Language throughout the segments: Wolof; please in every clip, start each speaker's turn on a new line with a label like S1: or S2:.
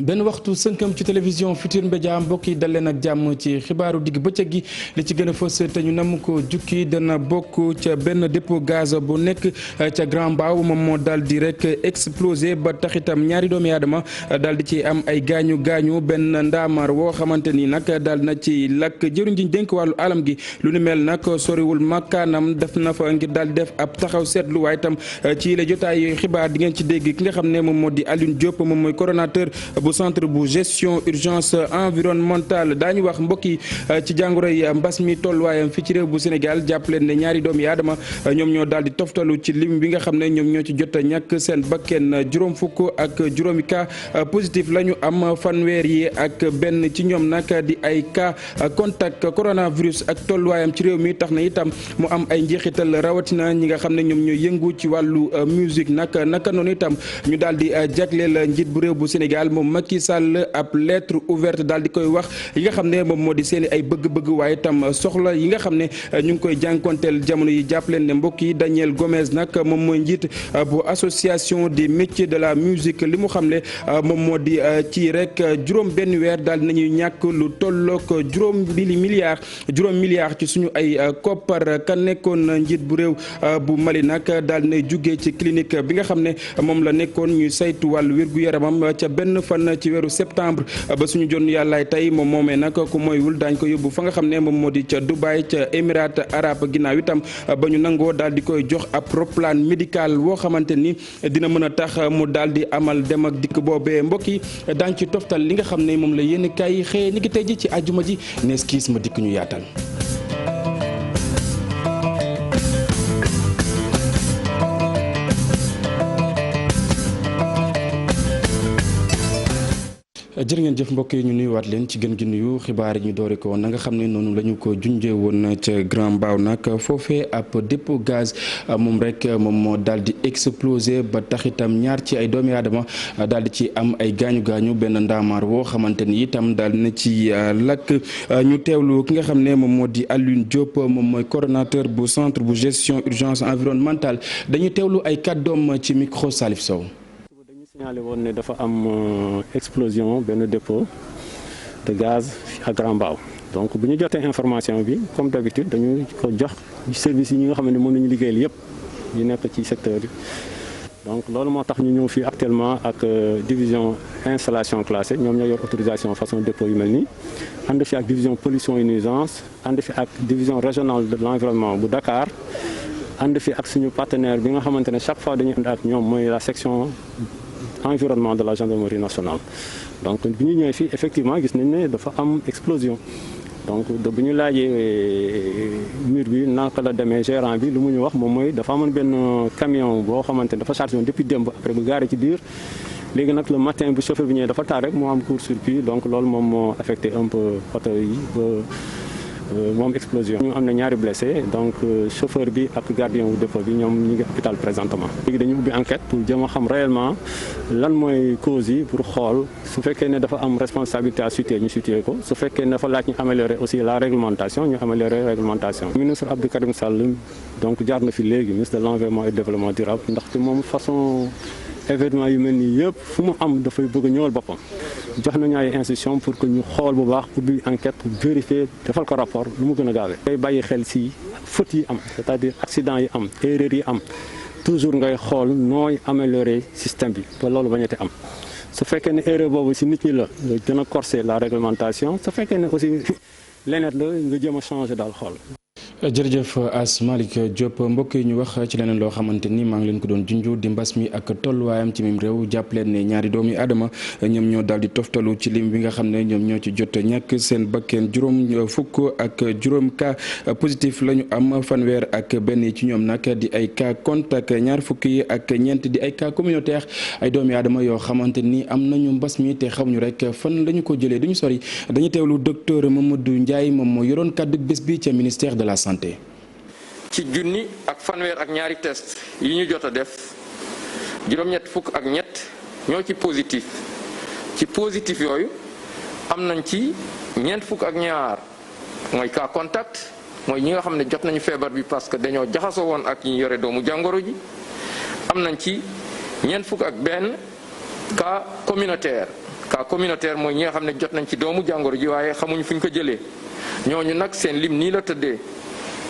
S1: benn waxtu sënkam ci télévision Futurs Médias mbokk yi dal leen ak jàmm ci xibaaru digg bëccëg gi li ci gën a fës te ñu namm ko jukki dana bokk ca benn dépôt gaz bu nekk ca Grand Mbao moom moo daal di rek explosé ba taxitam ñaari doomi aadama daal di ci am ay gaañu gaañu benn ndaamar woo xamante ni nag daal na ci lakk jëriñ ji dénk wàllu alam gi lu ni mel nag soriwul makkaanam def na fa ngir daal di def ab taxaw seetlu waaye itam ci la jotaay xibaar di ngeen ci dégg ki nga xam ne moom moo di Alioune Diop moom mooy coordonnateur bu centre bu gestion urgence environnementale daañu wax mbokk yi ci jàngoro yi mbas mi tolluwaayam fii ci réew bu Sénégal jàpp leen ne ñaari doomi aadama ñoom ñoo daal di toftalu ci lim bi nga xam ne ñoom ñoo ci jot a ñàkk seen bakken juróom fukk ak juróomi cas positif la ñu am fanweer yi ak benn ci ñoom nag di ay cas contact coronavirus ak tolluwaayam ci réew mi tax na itam mu am ay njeexital rawatina ñi nga xam ne ñoom ñooy yëngu ci wàllu musique naka noonu itam ñu daal di jagleel njiit bu réew bu Sénégal moom Macky Sall ab lettre ouverte daal di koy wax yi nga xam ne moom moo di seen ay bëgg-bëgg waaye itam soxla yi nga xam ne ñu ngi koy jànkonteel jamono yi jàpp leen ne mbokk yi Daniel Gomes nag moom mooy njiit bu association des métiers de la musique li mu xam ne moom moo di ci rek juróom benn weer daal di nañuy ñàkk lu tollook juróom milliards ci suñu ay koppar ka nekkoon njiit bu réew bu Mali nag daal di nay jugee ci clinique bi nga xam ne moom la nekkoon ñuy saytu wàllu wér-gu-yaramam ca benn fan ci weeru septembre ba suñu jonn yàllaay tey moom moomee nag ku moywul daañ ko yóbbu fa nga xam ne moom moo di ca Dubaï ca Émirats arabes ginnaaw itam ba ñu nangoo daal di koy jox ab roplaan médical woo xamante ni dina mën a tax mu daal di amal dem ak dikk boobee mbokk yi daañ ci toftal li nga xam ne moom la yéen kay xëye ni ki tey ji ci àjjuma ji nees kiis ma dikk ñu yaatal. jërë ngeen jëf mbokk yi ñu nuyuwaat leen ci gën gi nuyu xibaar yi ñu doore ko na nga xam ne noonu la ñu ko junjee woon ca Grand Mbao nag foofee ab dépôt gaz moom rek moom moo daal di explosé ba tax itam ñaar ci ay doomi aadama daal di ci am ay gaañu gaañu benn ndaamaar woo xamante ni itam daal na ci lakk ñu teewlu ki nga xam ne moom moo di Alioune Diop moom mooy coordonnateur bu centre bu gestion urgence environnementale dañuy teewlu ay kàddoom ci micro Salif Sow.
S2: signalé woon ne dafa am explosion benn dépôt de gaz à Grand Mbao donc bu ñu jotee information bi comme d'habitude dañu ko jox service yi ñi nga xam ne mën nañu liggéeyal yëpp ñu nekk ci secteur bi donc loolu moo tax ñu ñëw fii actuellement ak division installation classée ñoom ñoo yor autorisation façon dépôt yu mel nii ànd fi ak division pollution et nuisance ànd fi ak division régionale de l'environnement bu Dakar ànd fi ak suñu partenaire bi nga xamante ne chaque fois dañuy ànd ak ñoom mooy la section environnement de la gendarmerie nationale donc bi ñu ñëwee fii effectivement gis nañ ne dafa am explosion donc bu ñu laajee mur bi naka la demee gérant bi lu mu ñu wax moom mooy dafa amoon benn camion boo xamante ne dafa chargé woon depuis démb après bu gaaree ci biir léegi nag le matin bu chauffeur bi ñëwee dafa taal rek moo am court-circuit donc loolu moom moo affecté un peu oto yi ba moom explosion. ñu am na ñaari blessé donc chauffeur bi ak gardien wu dépôt bi ñoom ñu ngi hôpital présentement. léegi dañu ubbi enquête pour jëm a xam réellement lan mooy cause yi pour xool su fekkee ne dafa am responsabilité à situer ñu situer ko su fekkee ne dafa laaj ñu améliorer aussi la réglementation ñu améliorer réglementation. ministre Abdou Karim Sall donc jaar na fi léegi ministre de l'environnement et du développement durable ndaxte moom façon événement yu mel nii yëpp fu mu am dafay bëgg a ñëwal boppam. jox nañu ay instructions pour que ñu xool bu baax ubbi enquête pour vérifier defal ko rapport lu mu gën a gaawee. ngay bàyyi xel ci fautes yi am c'est-à-dire accidents yi am erreurs yi am toujours ngay xool nooy améliorer système bi ba loolu bañati am su fekkee ne erreur boobu ci nit ñi la nga gën a corser la réglementation su fekkee ne aussi leneen la nga jéem a changer daal xool.
S1: jërëjëf As Malick Diop mbokk yi ñu wax ci leneen loo xamante ni maa ngi leen ko doon junju di mbas mi ak tolluwaayam ci mim réew jàpp leen ne ñaari doomi aadama ñoom ñoo daal di toftalu ci lim bi nga xam ne ñoom ñoo ci jot ñàkk seen bakkeen juróom fukk ak juróom cas positif la ñu am fanweer ak benn ci ñoom nag di ay cas contact ñaar fukk yi ak ñeent di ay cas communautaire ay doomi aadama yoo xamante ni am nañu mbas mi te xamuñu rek fan la ñu ko jëlee duñu sori dañuy teewlu docteur Mamadou Ndiaye moom moo yoroon kàddu bés bi ca ministère de la santé.
S3: ci junni ak fanweer ak ñaari test yi ñu jot a def juróom-ñett fukk ak ñett ñoo ci positif yooyu am nañ ci ñeent fukk ak ñaar mooy cas contact mooy ñi nga xam ne jot nañu feebar bi parce que dañoo jaxasoo woon ak ñi yore doomu jàngoro ji am nañ ci ñeent fukk ak benn cas communautaire cas communautaire mooy ñi nga xam ne jot nañ ci doomu jàngoro ji waaye xamuñu fu ñu ko jëlee ñooñu nag seen lim nii la tëddee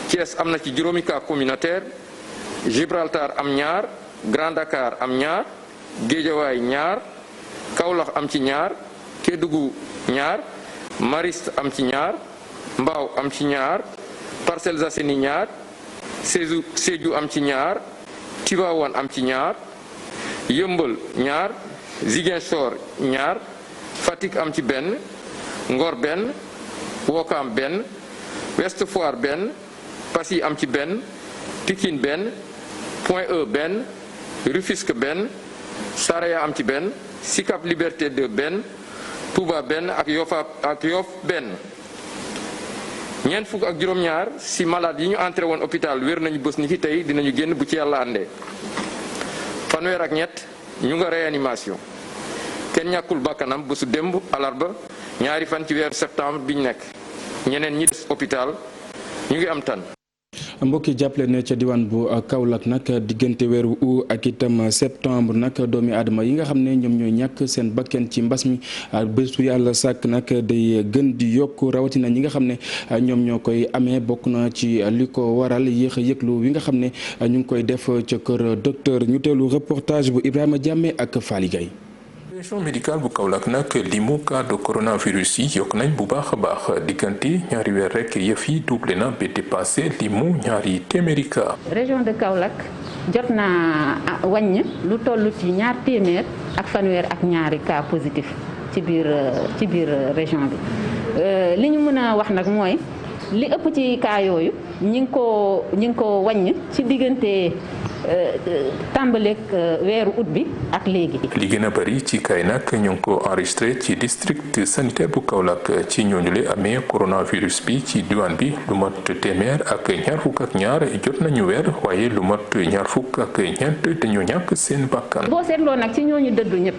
S3: Thiès am na ci juróomi cas communautaire Gibraltar am ñaar Grand Dakar am ñaar Guédiawaye ñaar Kaolack am ci ñaar Kédougou ñaar Mariste am ci ñaar Mbao am ci ñaar Parcelles Assainies ñaar Sédhiou am ci ñaar Tivaouane am ci ñaar Yeumbeul ñaar Ziguinchor ñaar Fatick am ci benn Ngor benn Ouakam benn Ouest Foire benn Passy am ci benn Pikine benn Point E benn Rufisque benn Saraya am ci benn Sicap Liberté 2 benn Touba benn ak Yoff benn ñeent fukk ak juróom-ñaar si malade yi ñu entré woon hôpital wér nañu bés ni ki tey dinañu génn bu ci yàlla àndee fanweer ak ñett ñu nga réanimation kenn ñàkkul bakkanam bésu démb alarba ñaari fan ci weeru septembre bi ñu nekk ñeneen ñi des hôpital ñu ngi am tan
S1: mbokk yi jàppale ne ca diwaan bu Kaolack nag diggante weeru août ak itam septembre nag doomi aadama yi nga xam ne ñoom ñooy ñàkk seen bakken ci mbas mi bésu yàlla sàkk nag day gën di yokk rawatina ñi nga xam ne ñoom ñoo koy amee bokk na ci li ko waral yéex a yëglu wi nga xam ne ñu ngi koy def ca kër docteur ñu teelu reportage bu Ibrahima Diamé ak Fally Gaye.
S4: région médicale bu Kaolack nag limu cas de coronavirus yi yokk nañ bu baax a baax diggante ñaari weer rek yëf yi doublé na ba dépassé limu ñaari téeméeri cas.
S5: région de Kaolack jot na wàññ lu toll ci ñaar téeméer ak fanweer ak ñaari cas positif ci biir région bi li ñu mën a wax nag mooy li ëpp ci cas yooyu ñi ngi ko wàññ ci diggante tàmbaleeg weeru août bi ak léegi.
S4: li gën a bëri ci kay nag ñu ngi ko enregistré ci district sanitaire bu Kaolack ci ñooñu le amee coronavirus bi ci diwaan bi lu mat téeméer ak ñaar fukk ak ñaar jot nañu weer waaye lu mat ñaar fukk ak ñeent dañoo ñàkk seen bakkan.
S5: boo seetloo nag ci ñooñu dëddu ñëpp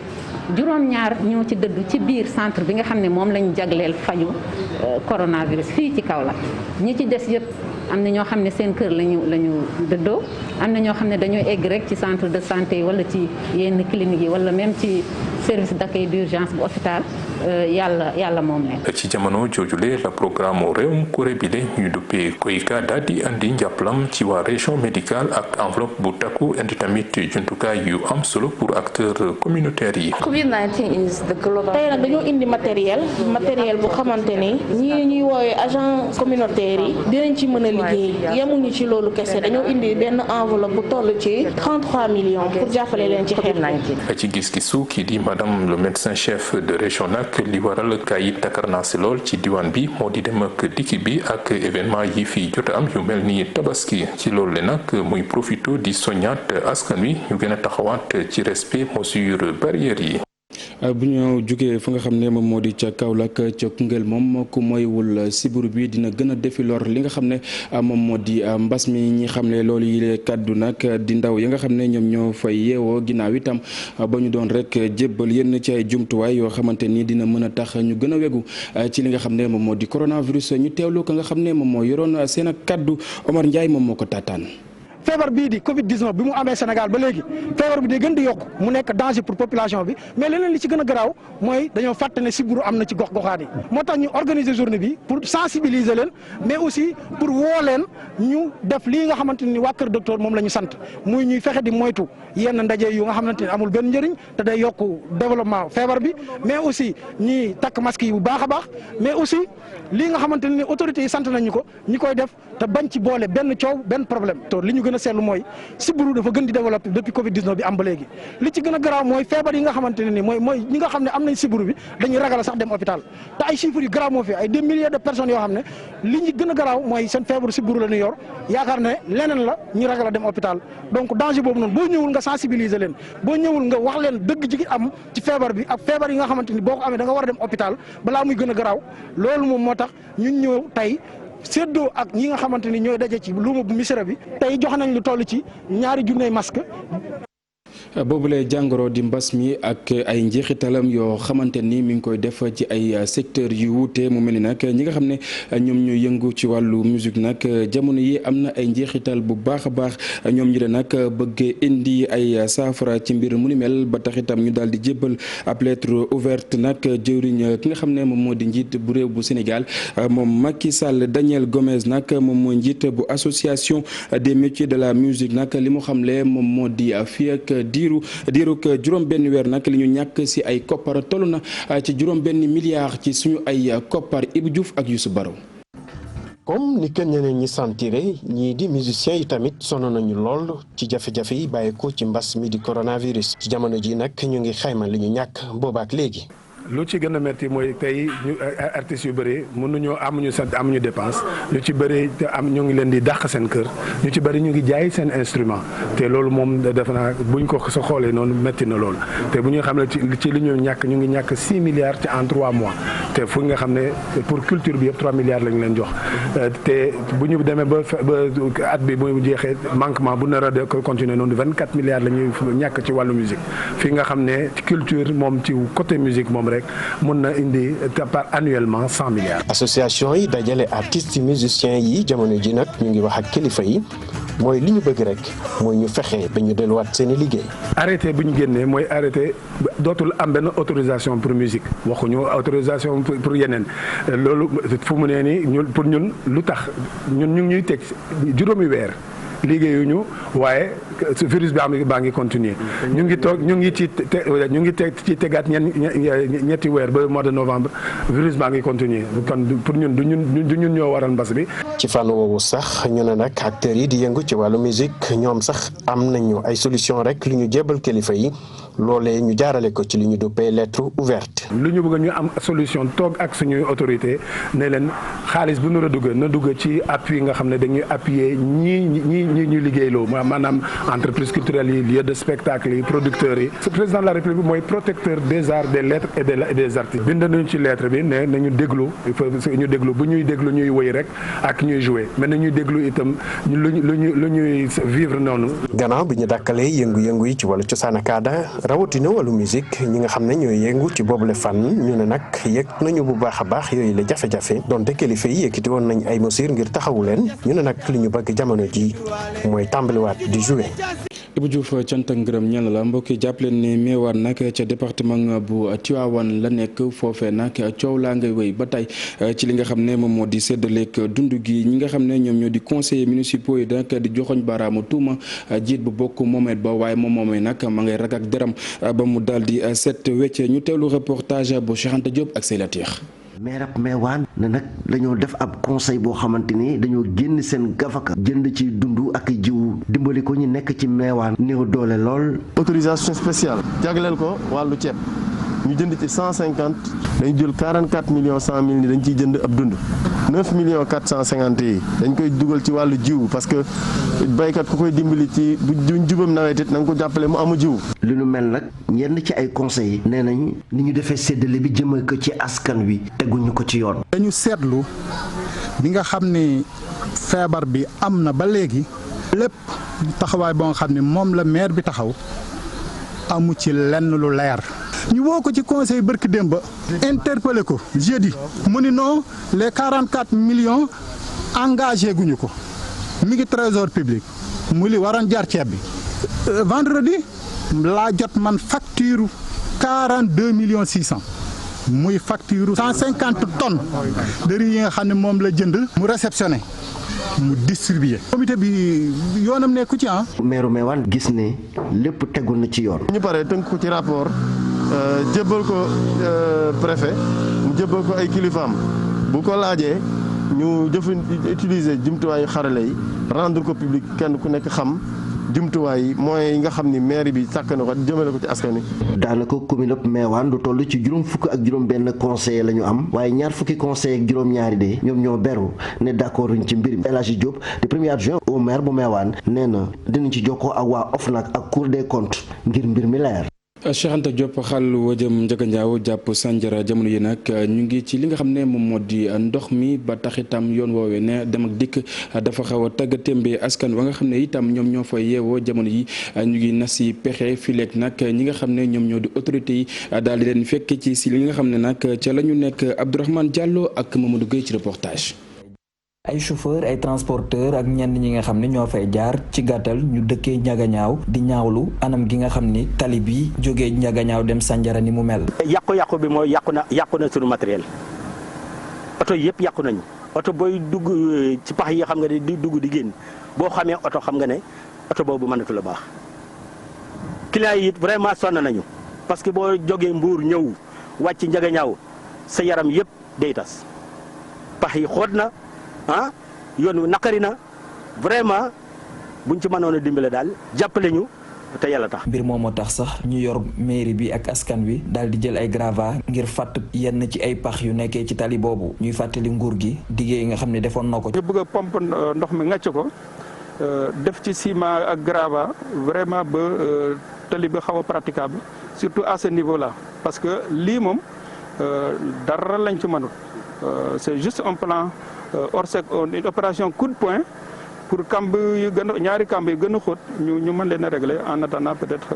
S5: juróom-ñaar ñoo ci dëddu ci biir centre bi nga xam ne moom lañ jagleel faju coronavirus fii ci Kaolack ñi ci des yëpp. am na ñoo xam ne seen kër lañu dëddoo am na ñoo xam ne dañoo egg rek ci centre de santé yi wala ci yenn clinique yi wala même ci service d'accueil d'urgence bu hôpital yàlla moom leen.
S4: ci jamono joojule la programme réewum Corée bile ñu duppee KOICA daal di andi njàppalam ci waa région médicale ak enveloppe bu takku indi tamit jumtukaay yu am solo pour acteurs communautaires yi.
S6: COVID-19 is the global. tey nag dañoo indi matériel bu xamante ni ñii ñuy woowee agent communautaire yi dinañ ci mën a liggéey yemuñu ci loolu kese dañoo indi benn enveloppe bu toll ci 33 millions pour jàppale leen ci xeex nañ
S4: ci gis-gisu kii di madame le médecin chef de région nag li waral kaa yi takarnaase lool ci diwaan bi moo di dem ak dikki bi ak événement yi fi jot am yu mel ni tabaski ci loolu le nag muy profito di soññaat askan wi ñu gën a taxawaat ci respect mesures barrières yi.
S1: bu ñu jugee fa nga xam ne moom moo di ca Kaolack ca Koungheul moom ku moywul sibiru bi dina gën a defi lor li nga xam ne moom moo di mbas mi ñi xam ne loolu yi kàddu nag di ndaw yi nga xam ne ñoom ñoo fay yeewoo ginnaaw itam ba ñu doon rek jébbal yenn ci ay jumtuwaay yoo xamante ni dina mën a tax ñu gën a wegu ci li nga xam ne moom moo di coronavirus ñu teewlu ko nga xam ne moom moo yoroon seen ak kàddu Omar Ndiaye moom moo ko taataan.
S7: feebar bii di Covid-19 bi mu amee Sénégal ba léegi feebar bi day gën di yokk mu nekk danger pour population bi mais leneen li ci gën a garaaw mooy dañoo fàtte ne sibiru am na ci gox-goxaan yi moo tax ñu organiser journée bi pour sensibiliser leen mais aussi pour woo leen ñu def lii nga xamante ni waa Kër Docteur moom la ñu sant muy ñuy fexe di moytu yenn ndaje yu nga xamante ni amul benn njëriñ te day yokk développement feebar bi mais aussi ñi takk masque yi bu baax a baax mais aussi lii nga xamante ni autorités yi sant nañu ko ñi koy def te bañ ci boole benn coow benn problème te li ñu gën a seetlu mooy sibiru dafa gën di développé depuis Covid-19 bi am ba léegi li ci gën a garaaw mooy feebar yi nga xamante ne ni mooy ñi nga xam ne am nañ sibiru bi dañuy ragal sax dem hôpital te ay chiffres yu garaaw moo fi ay des milliers de personnes yoo xam ne li ñu gën a garaaw mooy seen feebaru sibiru la ñu yor yaakaar ne leneen la ñu ragal a dem hôpital donc danger boobu noonu boo ñëwul nga sensibiliser leen boo ñëwul nga wax leen dëgg ji am ci feebar bi ak feebar yi nga xamante ni boo ko amee da nga war a dem hôpital balaa muy gën a garaaw loolu moom moo tax ñun ñëw tey séddoo ak ñi nga xamante ni ñooy daje ci luuma bu misira bi tey jox nañ lu toll ci 2 junni masque
S1: boobule jàngoro di mbas mi ak ay njeexitalam yoo xamante ni mi ngi koy def ci ay secteurs yu wuute mu mel ni nag ñi nga xam ne ñoom ñooy yëngu ci wàllu musique nag jamono yi am na ay njeexital bu baax a baax ñoom ñi de nag bëgg indi ay saafara ci mbir mu ni mel ba tax itam ñu daal di jébbal ab lettre ouverte nag jëwriñ ki nga xam ne moom moo di njiit bu réew bu Sénégal moom Macky Sall. Daniel Gomez nag moom mooy njiit bu association des métiers de la musique nag li mu xamle moom moo di fii ak diirug juróom benn weer nag li ñu ñàkk si ay koppar toll na ci juróom benn milliard ci suñu ay koppar Ibou Diouf ak Youssou Baro.
S8: comme ni kenn ñeneen ñi sentire ñii di musiciens yi tamit sonn nañu lool ci jafe-jafe yi bàyyeekoo ci mbas mi di coronavirus ci jamono ji nag ñu ngi xayma li ñu ñàkk boobaak léegi.
S9: lu ci gën a métti mooy tey ñu artistes yu bëri mënuñoo amuñu dépense lu ci bëri ñu ngi leen di dàq seen kër ñu ci bëri ñu ngi jaay seen instrument te loolu moom defe naa buñ ko sa xoolee noonu métti na loolu te bu ñu xam ne ci li ñu ngi ñàkk 6 milliards ci en 3 mois te fu nga xam ne pour culture bi yëpp 3 milliards lañu leen jox te bu ñu demee ba at bi bu jeexee manquement bu nar a continuer noonu 24 milliards la ñuy ñàkk ci wàllu musique fi nga xam ne culture moom ci côté musique moom rek mën na indi par annuellement 100 milliards.
S8: association yi dajale artistes musiciens yi jamono ji nag ñu ngi wax ak kilifa yi mooy li ñu bëgg rek mooy ñu fexe ba ñu delluwaat seen i liggéey.
S9: arrêté bu ñu génnee mooy arrêté dootul am benn autorisation pour musique waxuñu autorisation pour yeneen loolu fu mu nee nii pour ñun lu tax ñun ñu ngi ñuy teg juróomi weer. liggéeyuñu waaye virus bi baa ngi continuer ñu ngi ci tegaat ñetti weer ba mois de novembre virus baa ngi continuer kon pour ñun du ñun ñoo waral mbas bi.
S8: ci fànn woowu sax ñu ne nag acteurs yi di yëngu ci wàllu musique ñoom sax am nañu ay solution rek lu ñu jébal kilifa yi loolee ñu jaarale ko ci li ñu duppee lettre ouverte.
S9: lu ñu bëgg ñu am solution toog ak suñuy autorité ne leen xaalis bu nar a dugg na dugg ci appui nga xam ne dañuy appuyer ñi ñuy liggéeyloo maanaam entreprise culturelle yi lieu de spectacle yi producteurs yi. président de la république mooy protecteur des arts des lettres et des artistes. bind nañu ci lettre bi ne nañu déglu il faut ñu déglu bu ñuy déglu ñuy woy rek ak ñuy jouer mais nañuy déglu itam lu ñuy vivre noonu.
S8: gannaaw bi ñu dàkkalee yëngu-yëngu yi ci wàllu cosaan ak aada rawatina wàllu musique ñi nga xam ne ñooy yëngu ci boobule fànn ñu ne nag yëg nañu bu baax a baax yooyu la jafe-jafe donte kilifa yi yëkkati woon nañ ay mesures ngir taxawu leen ñu ne nag li ñu bëgg jamono ji mooy tàmbaliwaat di jouer.
S1: Ibou Diouf cant ak ngërëm ñeel la mbokk yi jàpp leen ne Meewaan nag ca département bu Tivaouane la nekk foofee nag coow laa ngay wéy ba tey ci li nga xam ne moom moo di séddaleeg dund gi ñi nga xam ne ñoom ñoo di conseillers municipaux yi nag di joxoñ baaraamu tuuma jiit bu bokk moomeet ba waaye moomee nag ma ngay rag ak deram ba mu daal di set wecc ñu teewlu reportage bu Cheikh Anta Diop ak Seylatir.
S10: maire ab Meewaan ne nag dañoo def ab conseil boo xamante ni dañoo génn seen gafaka jënd ci dund ak jiw dimbali ko ñu nekk ci Meewaan néew doole lool.
S11: autorisation spéciale jagleel ko wàllu ceeb ñu jënd ci 150 dañu jël 44 millions 100 mille ni dañ ciy jënd ab dund 9 millions 450 yi dañ koy dugal ci wàllu jiw parce que baykat ku koy dimbali ci bu jubam nawet it na nga ko jàppale mu amu jiw.
S10: lu nu mel nag ñenn ci ay conseils nee nañ ni ñu defee séddale bi jëmal ko ci askan wi teguñu ko ci yoon.
S12: dañu seetlu bi nga xam ne feebar bi am na ba léegi lépp taxawaay boo nga xam ne moom la maire bi taxaw amu ci lenn lu leer. ñu woo ko ci conseil bërki démb interpellé ko jeudi mu ni non les 44 millions engagé guñu ko mi ngi trésor public mu li waroon jar ceeb bi vendredi laa jot man facture 42 millions 600 muy facture 150 tonnes de riz yi nga xam ne moom la jënd mu réceptionné mu distribué. comité bi yoonam nekku ci ah.
S10: maire Meewaan gis ne lépp tegul na ci yoon.
S11: ñu paree tënk ko ci rapport jébbal ko préfet mu jébbal ko ay kilifaam bu ko laajee ñu utiliser jumtuwaayu xarale yi rendre ko public kenn ku nekk xam jumtuwaay yi moyens yi nga xam ni maire bi sàkk na ko jëmale ko ci askan wi.
S10: daanaka commune ab Meewaan du toll ci juróom fukk ak juróom benn conseiller la ñu am waaye ñaar fukki conseiller ak juróom ñaari de ñoom ñoo beru ne d'accord uñ ci mbir mi. El Hadji Diop di premier adjoint au maire bu Meewaan nee na dinañ ci jokkoo ak waa OFNAC ak Cour des comptes ngir mbir mi leer.
S1: Cheikh Anta Diop xàll wajëm Ndiaganiao jàpp Sandiara jamono yi nag ñu ngi ci li nga xam ne moom moo di ndox mi ba tax itam yoon woowee ne dem ak dikk dafa xaw a tagga témbe askan wa nga xam ne itam ñoom ñoo fa yeewoo jamono yi ñu ngi nasi pexe fileeg nag ñi nga xam ne ñoom ñoo di autorités yi daal di leen fekk ci si li nga xam ne nag ca la ñu nekk. Abdourahmane Diallo ak Mamadou Gueye ci reportage.
S13: ay chauffeur ay transporteur ak ñenn ñi nga xam ne ñoo fay jaar ci gàttal ñu dëkkee Ndiaganiao di ñaawlu anam gi nga xam ni tali bi jógee Ndiaganiao dem Sandiara ni mu mel.
S14: yàqu-yàqu bi mooy yàqu na suñu matériel oto yëpp yàqu nañu oto booy dugg ci pax yi xam nga ne di dugg di génn boo xamee oto xam nga ne oto boobu mënatu la baax clients yi it vraiment sonn nañu parce que boo jógee Mbour ñëw wàcc Ndiaganiao sa yaram yëpp day tas pax yi xóot na. yoon wi naqari na vraiment buñ ci mënoon a dimbale daal jàppale ñu te yàlla tax.
S13: mbir moomoo tax sax ñu yor mairie bi ak askan wi daal di jël ay gravats ngir fàtt yenn ci ay pax yu nekkee ci tali boobu ñuy fàttali nguur gi diggé yi nga xam ne defoon na ko.
S15: ñu bëgg a pompe ndox mi ngàcc ko def ci ciment ak gravat vraiment ba tali bi xaw a praticable surtout à ce niveau là parce que lii moom dara lañ ci mënut c'est juste un plan. Orsec une opération coup de poing pour kamb yu gën a ñaari kamb yu gën a xóot ñu mën leen a régler en attendant peut-être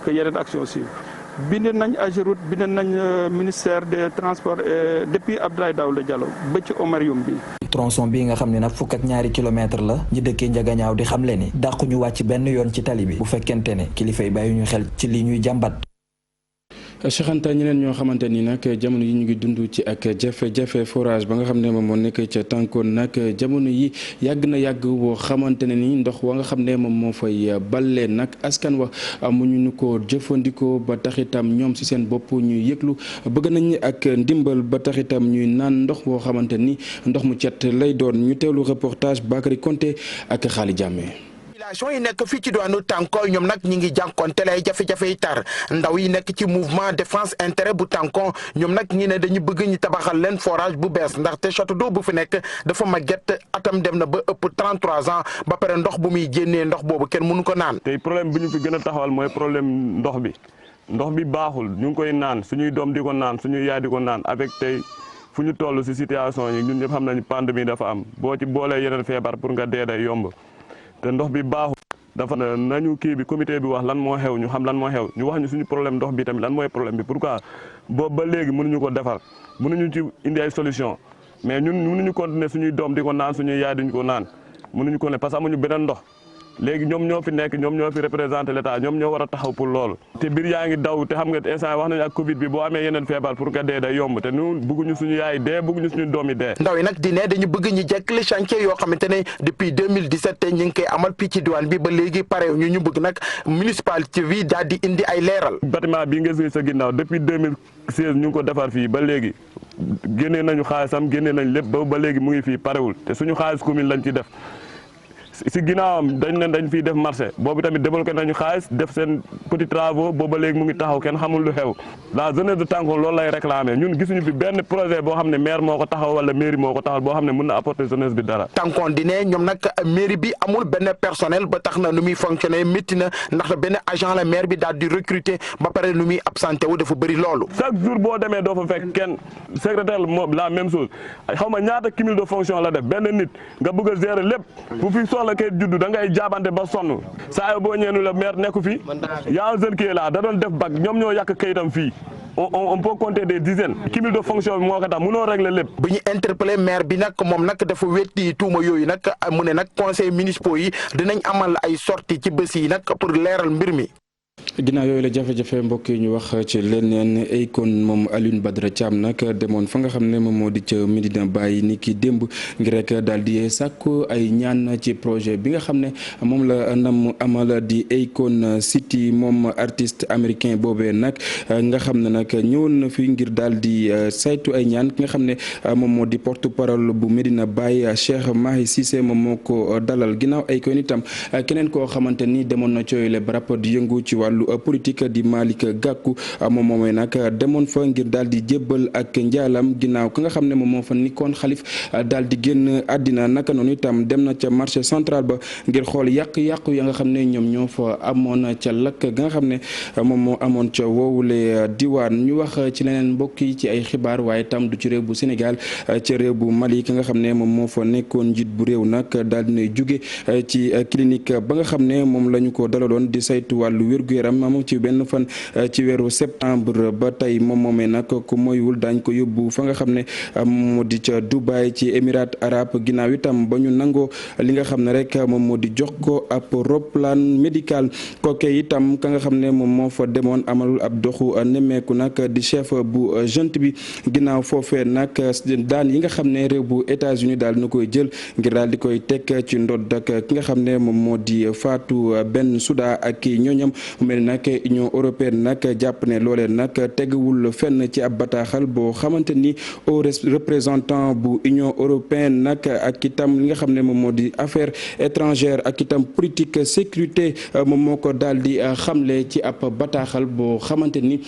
S15: que yeneen action suivent bind nañ AGEROUTE bind nañ ministère des transports depuis Abdoulaye Daouda Diallo ba ci Omar Youm bi.
S13: tronçon bii nga xam ne nag 12 kilomètres la ñi dëkkee Ndiaganiao di xamle ni dàqu ñu wàcc benn yoon ci tali bi bu fekkente ne kilifa yi bàyyi ñu xel ci li ñuy jàmbat.
S1: Cheikh Anta ñeneen ñoo xamante ni nag jamono yi ñu ngi dund ci ak jafe-jafe forage ba nga xam ne moom moo nekk ca tànkoon nag jamono yi yàgg na yàgg boo xamante ne ni ndox wa nga xam ne moom moo fay balle nag askan wa amuñu ñu ko jëfandikoo ba taxitam ñoom si seen bopp ñuy yëglu bëgg nañ ak ndimbal ba taxitam ñuy naan ndox boo xamante ni ndox mu cet lay doon ñu teewlu reportage Bakary Konté ak Xaali Jàmme.
S16: population yi nekk fii ci diwaanu Tànko ñoom nag ñi ngi jànkoonte lay jafe-jafe yi tar ndaw yi nekk ci mouvement défense intérêt bu Tànko ñoom nag ñi ne dañu bëgg ñu tabaxal leen forage bu bees ndaxte château d'eau bu fi nekk dafa màgget atam dem na ba ëpp 33 ans ba pare ndox bu muy génnee ndox boobu kenn mënu ko naan.
S11: tey problème bi ñu fi gën a taxawal mooy problème ndox bi baaxul ñu ngi koy naan suñuy doom di ko naan suñuy yaay di ko naan avec tey fu ñu toll si situation yi ñun ñëpp xam nañu pandémie dafa am boo ci boolee yeneen feebar pour nga dee day yomb. te ndox bi baaxul dafa nañu kii bi comité bi wax lan moo xew ñu xam lan moo xew ñu wax ñu suñu problème ndox bi tamit lan mooy problème bi pourquoi boobu ba léegi mënuñu ko defar mënuñu ci indi ay solution mais ñun mënuñu continuer suñuy doom di ko naan suñuy yaay duñ ko naan mënuñu ko ne parce que amuñu beneen ndox léegi ñoom ñoo fi nekk ñoom ñoo fi représenté l'état ñoom ñoo war a taxaw pour loolu te biir yaa ngi daw te xam nga instant wax nañu ak Covid bi boo amee yeneen feebar pour nga dee day yomb te ñun bëgguñu suñu yaay dee bëgguñu suñu doom yi dee.
S16: ndaw yi nag di ne dañu bëgg ñu jekkali chantier yoo xamante ne depuis 2017 ñu ngi koy amal fii ci diwaan bi ba léegi pare ñu bëgg nag municipalité bi daal di indi ay leeral.
S11: bâtiment bi nga gis sa ginnaaw depuis 2016 ñu ngi ko defar fii ba léegi génnee nañu xaalisam génnee nañ lépp ba léegi mu ngi fii parewul te suñu xaalis commune lañ ci def. si ginnaawam dañ fiy def marché boobu tamit débloqué nañu xaalis def seen petit travaux booba léegi mu ngi taxaw kenn xamul lu xew la jeunesse de Tànko loolu lay réclamer ñun gisuñu fi benn projet boo xam ne maire moo ko taxaw wala mairie moo ko taxaw boo xam ne mën na apporter jeunesse bi dara.
S16: Tànkoon di ne ñoom nag mairie bi amul benn personnel ba tax na nu muy fonctionner métti na ndax benn agent la maire bi daal di recruter ba pare nu muy absenté wu dafa bëri loolu.
S11: chaque jour boo demee doo fa fekk kenn secrétaire moom la même chose xaw ma ñaata cumul de fonction la def benn nit nga bëgg a gérer lépp bu fi soxla kay juddu da ngay jaabante ba sonn saa yoo boo ñeenu la maire nekku fi yaa un jeune qui est là da doon def bac ñoom ñoo yàq kayitam fii on peut compter des dizaines cumul de fonction bi moo ko tax mënoo régler lépp.
S16: bu ñu interpellé maire bi nag moom nag dafa wetti tuuma yooyu nag mu ne nag conseil municipaux yi dinañ amal ay sorties ci bés yi nag pour leeral mbir mi.
S1: ginnaaw yooyu la jafe-jafe mbokk yi ñu wax ci leneen Akon moom Alioune Badara Thiam nag demoon fa nga xam ne moom moo di ca Medina Baye ni ki démb ngir rek daal di sàkku ay ñaan ci projet bi nga xam ne moom la nam amal di Akon City moom artiste américain boobee nag nga xam ne nag ñëwoon na fi ngir daal di saytu ay ñaan ki nga xam ne moom moo di porte parole bu Medina Baye Cheikh Mahi Cissé moom moo ko dalal ginnaaw Akon itam keneen koo xamante ni demoon na cooyle barab di yëngu ci wàllu politique di Malick Gakou moom moomee nag demoon fa ngir daal di jébbal ak njaalam ginnaaw ka nga xam ne moom moo fa nikkoon xalif daal di génn àddina naka noonu itam dem na ca marché central ba ngir xool yàq-yàqu ya nga xam ne ñoom ñoo fa amoon ca lakk ga nga xam ne moom moo amoon ca woowule diwaan. ñu wax ci leneen mbokk yi ci ay xibaar waaye tam du ci réew bu Sénégal ca réew bu Mali ka nga xam ne moom moo fa nekkoon njiit bu réew nag daal di nay jóge ci clinique ba nga xam ne moom la ñu ko dalaloon di saytu wàllu wér-gu-yaram moom ci benn fan ci weeru septembre ba tey moom moomee nag ku moywul daañ ko yóbbu fa nga xam ne moo di ca Dubaï ci Émirats arabes ginnaaw itam ba ñu nangoo li nga xam ne rek moom moo di jox ko ab roplaan médical kooke itam ka nga xam ne moom moo fa demoon amalul ab doxu nemmeeku nag di chef bu junte bi ginnaaw foofee nag daan yi nga xam ne réew bu États-Unis daal na koy jël ngir daal di koy teg ci ndodd ak ki nga xam ne moom moo di Fatou Bensouda ak ñooñam mu mel nag Union européenne nag jàpp ne loolee nag teguwul fenn ci ab bataaxal boo xamante ni au représentant bu Union européenne nag ak itam li nga xam ne moom moo di affaires étrangères ak itam politique sécurité moom moo ko daal di xamle ci ab bataaxal boo xamante ni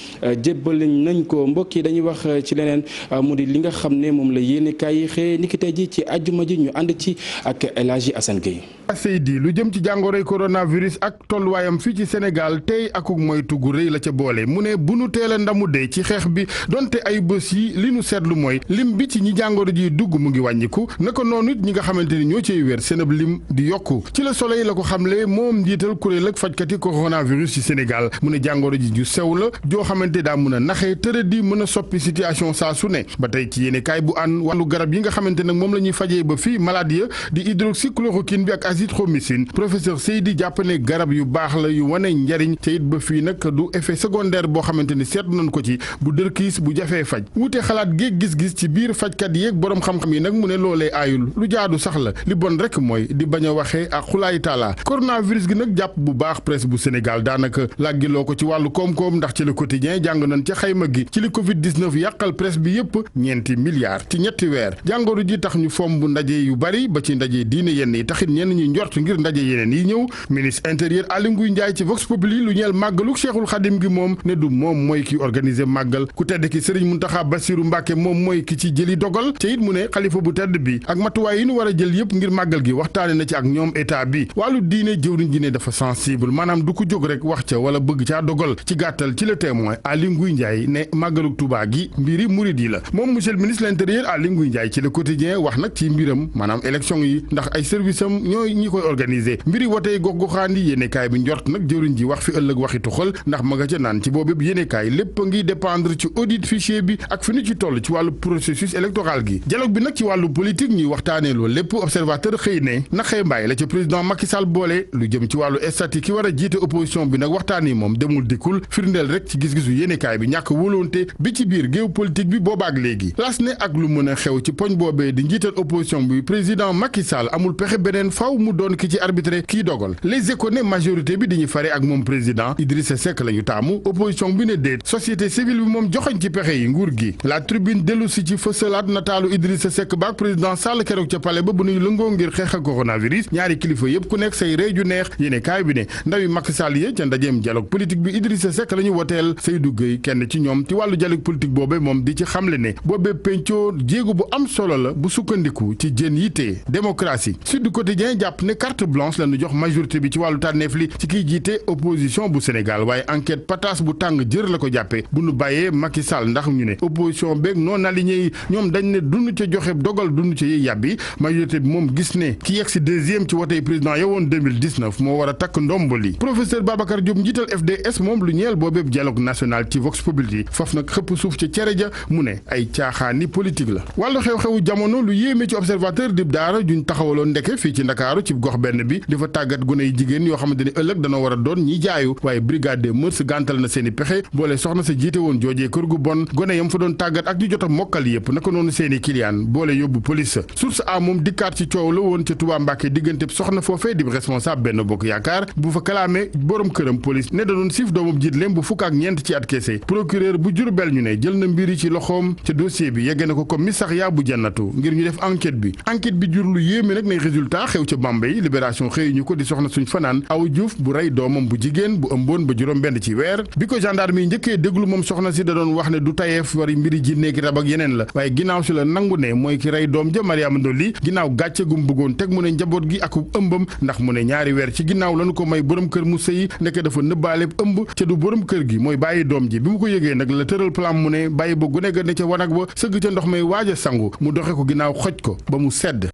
S1: jébbal nañ ko. mbokk yi dañuy wax ci leneen mu di li nga xam ne moom la yéene kaay xëy niki tey ji ci àjjuma ji ñu ànd ci ak El Hadji Assane Gueye.
S17: Seydi lu jëm ci jàngoroy coronavirus ak tolluwaayam fii ci Sénégal tey akuk moytu gu rëy la ca boole mu ne bu nu teel a ndamu dee ci xeex bi donte ay bés yi li nu seetlu mooy lim bi ci ñi jàngoro ji dugg mu ngi wàññiku naka noonu it ñi nga xamante ni ñoo cay wér seen ab lim di yokku ci la Soleil la ko xamle moom njiital kuréel ak fajkati coronavirus ci Sénégal mu ne jàngoro ji ju sew la joo xamante daa mën a naxee tëradi mën a soppi situation saa su ne ba tey ci yéene kaay bu an wàllu garab yi nga xamante nag moom la ñuy fajee ba fii malade ya di hydroxychloroquine bi ak azithromycine professeur Seydi jàpp ne garab yu baax la yu wane njariñ te it ba fii nag du effet secondaire boo xamante ni seetlu nañ ko ci bu dërkiis bu jafee faj wute xalaat géeg gis-gis ci biir fajkat yeeg boroom xam-xam yi nag mu ne loolee aayul lu jaadu sax la li bon rek mooy di bañ a waxee ak xulaay taala coronavirus gi nag jàpp bu baax presse bu Sénégal daanaka làggiloo ko ci wàllu koom-koom ndax ci le quotidien jàng nañ ca xayma gi ci li Covid 19 yàqal presse bi yépp ñeenti milliards ci ñetti weer jàngoro ji tax ñu fomb ndaje yu bari ba ci ndaje diine yenn yi taxit ñenn ñi njort ngir ndaje yeneen yi ñëw ministre intérieur Aly Ngouille Ndiaye ci Vox Populi lu ñeel màggalu Cheikhul Khadim gi moom ne du moom mooy ki organiser màggal ku tedd ki Serigne Mountakha Bassirou Mbacké moom mooy ki ci jëli dogal te it mu ne xalifa bu tedd bi ak matuwaay yi ñu war a jël yépp ngir màggal gi waxtaane na ci ak ñoom état bi wàllu diine jëwriñ ji ne dafa sensible maanaam du ko jóg rek wax ca wala bëgg caa dogal ci gàttal ci le témoin Aly Ngouille Ndiaye ne màggalu Touba gi mbiri murid yi la moom monsieur le ministre l'intérieur Aly Ngouille Ndiaye ci le quotidien wax nag ci mbiram maanaam élection yi ndax ay service am ñooy ñi koy organiser mbiri wotey gox-goxaan yi yéenekaay bi njort nag jëwriñ ji wax fi ëllëg waxi tuxal ndax ma nga ca naan ci boobu yéenekaay lépp a ngi dépendre ci audit fichier bi ak fi nu ci toll ci wàllu processus électoral gi dialogue bi nag ci wàllu politique ñuy waxtaanee loolu lépp observateur xëy ne naxee mbaay la ca président Macky Sall boole lu jëm ci wàllu statut ki war a jiite opposition bi nag waxtaan yi moom demul dikkul firndeel rek ci gis-gisu yéenekaay bi ñàkk wóolonte bi ci biir géopolitique bi boobaak léegi las ne ak lu mën a xew ci poñ boobee di njiital opposition bi président Macky Sall amul pexe beneen faw mu doon ki ci arbitré kii dogal les échos ne majorité bi dañuy fare ak moom président Idrissa Seck la ñu taamu opposition bi ne déet société civile bi moom joxañ ci pexe yi nguur gi la tribune dellu si ci fësalaat nataalu Idrissa Seck baak président Sall keroog ca palais ba bu nuy lëngoo ngir xeex ak coronavirus ñaari kilifa yépp ku nekk say ree ju neex yéene kaay bi ne ndawi Macky Sall yi ca ndajeem dialogue politique bi Idrissa Seck la ñu woteel Seydou Gueye kenn ci ñoom ci wàllu dialogue politique boobe moom di ci xamle ne boobee pencoo jéego bu am solo la bu sukkandiku ci jën yite démocratie Sud Quotidien jàpp ne carte blanche la ñu jox majorité bi ci wàllu tànneef li ci kiy jiite opposition bu Sénégal waaye enquête pataas bu tàng jër la ko jàppe bu nu bàyyee Macky Sall ndax ñu ne opposition beeg non aligné yi ñoom dañ ne dunu ca joxe dogal dunu ca yiy yàbbi majorité bi moom gis ne ki yegg si deuxième ci wotey président yowoon 2019 moo war a takk ndombo li professeur Babacar Diop njiital FDS moom lu ñeel boobeeb dialogue national ci Vox Populi foofu nag xëpp suuf ca cere ja mu ne ay caaxaani politique la wàllu xew-xewu jamono lu yéeme ci observateur dib daara juñ taxawaloon ndeke fii ci Ndakaaru ci gox benn bi di fa tàggat gone yi jigéen yoo xamante ni ëllëg dana war a doon ñi jaayu waaye brigade des mœurs gàntal na seeni pexe boole soxna sa jiite woon joojee kër gu bon gone yam fa doon tàggat ak ñu jot a mokkal yépp naka noonu seeni kiliyaan boole yóbbu police source a moom dikkaat ci coow la woon ca Touba Mbàkke diggante soxna foofee di responsable benn bokk yaakaar bu fa kalaame borom këram police ne da doon siif doomam jiit lem bu fukk ak ñeent ci at kese procureur bu Jurbel ñu ne jël na mbiri ci loxoom ca dossier bi yegge na ko commissariat bu jannatu ngir ñu def enquête bi jur lu yéeme nag ne résultat xew ca Bambey libération xëy ñu ko di soxna suñ fanaan Awa Diouf bu rey doomam bu jigéen bu ëmboon ba juróom-benn ci weer bi ko gendarme yi njëkkee déglu moom soxna si da doon wax ne du tayeef wari mbiri jinne ki rab ak yeneen la waaye ginnaaw si la nangu ne mooy ki rey doom ja Mariama Ndolli ginnaaw gàcce gum bëggoon teg mu ne njaboot gi ak ëmbam ndax mu ne ñaari weer ci ginnaaw lañu ko may borom kër mu sëyi nekk dafa nëbbaale ëmb ca du borom kër gi mooy bàyyi doom ji bi mu ko yëgee nag la tëral plan mu ne bàyyi ba gune ga ne ca wanag ba sëgg ca ndox may waaj a sangu mu doxe ko ginnaaw xoj ko ba mu sedd.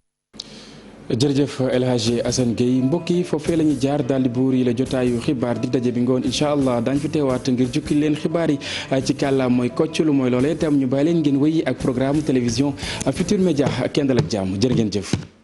S1: jërëjëf El Hadji Assane Gueye mbokk yi foofee la ñuy jaar daal di buur yi la jotaayu xibaar di daje bi ngoon incha allah daañu fi teewaat ngir jukki leen xibaar yi ci kàllaam mooy kocc lu mooy loolee itam ñu bàyyi leen ngeen wéyi ak programme télévision Futurs Médias kenn dal ak jàmm jërë ngeen jëf.